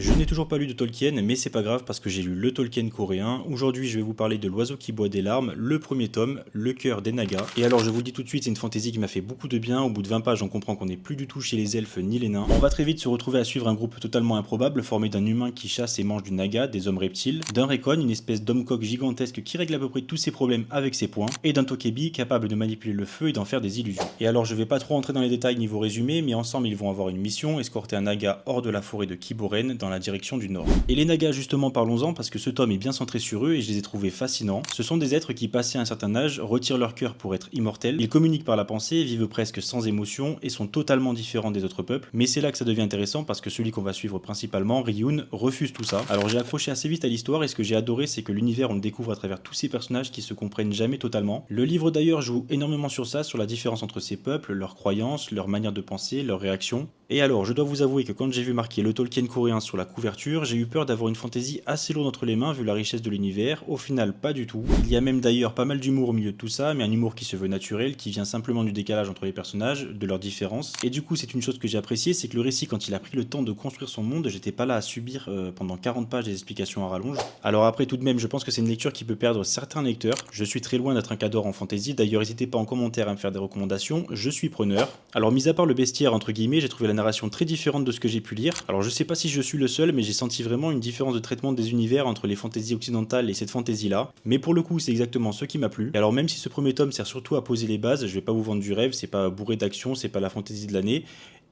Je n'ai toujours pas lu de Tolkien, mais c'est pas grave parce que j'ai lu le Tolkien coréen. Aujourd'hui, je vais vous parler de L'oiseau qui boit des larmes, le premier tome, Le cœur des Nagas. Et alors, je vous le dis tout de suite, c'est une fantaisie qui m'a fait beaucoup de bien. Au bout de 20 pages, on comprend qu'on n'est plus du tout chez les elfes ni les nains. On va très vite se retrouver à suivre un groupe totalement improbable formé d'un humain qui chasse et mange du naga, des hommes reptiles, d'un Rekon, une espèce d'homme-coq gigantesque qui règle à peu près tous ses problèmes avec ses poings, et d'un Tokebi capable de manipuler le feu et d'en faire des illusions. Et alors, je vais pas trop entrer dans les détails niveau résumé, mais ensemble, ils vont avoir une mission, escorter un naga hors de la forêt de Kiboren dans la direction du nord. Et les Nagas justement parlons-en parce que ce tome est bien centré sur eux et je les ai trouvés fascinants. Ce sont des êtres qui passé un certain âge retirent leur cœur pour être immortels, ils communiquent par la pensée, vivent presque sans émotion et sont totalement différents des autres peuples. Mais c'est là que ça devient intéressant parce que celui qu'on va suivre principalement, Ryun, refuse tout ça. Alors j'ai accroché assez vite à l'histoire et ce que j'ai adoré c'est que l'univers on le découvre à travers tous ces personnages qui se comprennent jamais totalement. Le livre d'ailleurs joue énormément sur ça, sur la différence entre ces peuples, leurs croyances, leur manière de penser, leurs réactions. Et alors je dois vous avouer que quand j'ai vu marquer le Tolkien coréen sur la couverture, j'ai eu peur d'avoir une fantaisie assez lourde entre les mains vu la richesse de l'univers. Au final, pas du tout. Il y a même d'ailleurs pas mal d'humour au milieu de tout ça, mais un humour qui se veut naturel, qui vient simplement du décalage entre les personnages, de leurs différences. Et du coup, c'est une chose que j'ai appréciée, c'est que le récit, quand il a pris le temps de construire son monde, j'étais pas là à subir pendant 40 pages des explications à rallonge. Alors après, tout de même, je pense que c'est une lecture qui peut perdre certains lecteurs. Je suis très loin d'être un cador en fantaisie, d'ailleurs, n'hésitez pas en commentaire à me faire des recommandations, je suis preneur. Alors, mis à part le bestiaire, entre guillemets, j'ai trouvé la narration très différente de ce que j'ai pu lire. Alors, je sais pas si je suis le seul, mais j'ai senti vraiment une différence de traitement des univers entre les fantaisies occidentales et cette fantaisie là, mais pour le coup c'est exactement ce qui m'a plu. Et alors même si ce premier tome sert surtout à poser les bases, je vais pas vous vendre du rêve, c'est pas bourré d'action, c'est pas la fantaisie de l'année,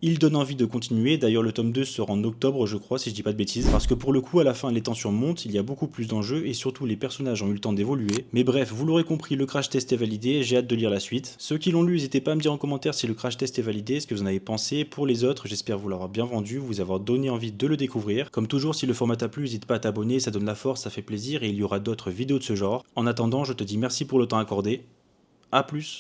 il donne envie de continuer, d'ailleurs le tome 2 sort en octobre je crois si je dis pas de bêtises, parce que pour le coup à la fin les tensions montent, il y a beaucoup plus d'enjeux et surtout les personnages ont eu le temps d'évoluer. Mais bref, vous l'aurez compris, le crash test est validé, j'ai hâte de lire la suite. Ceux qui l'ont lu, n'hésitez pas à me dire en commentaire si le crash test est validé, ce que vous en avez pensé. Pour les autres, j'espère vous l'avoir bien vendu, vous avoir donné envie de le découvrir. Comme toujours, si le format t'a plu, n'hésite pas à t'abonner, ça donne la force, ça fait plaisir et il y aura d'autres vidéos de ce genre. En attendant, je te dis merci pour le temps accordé. A plus.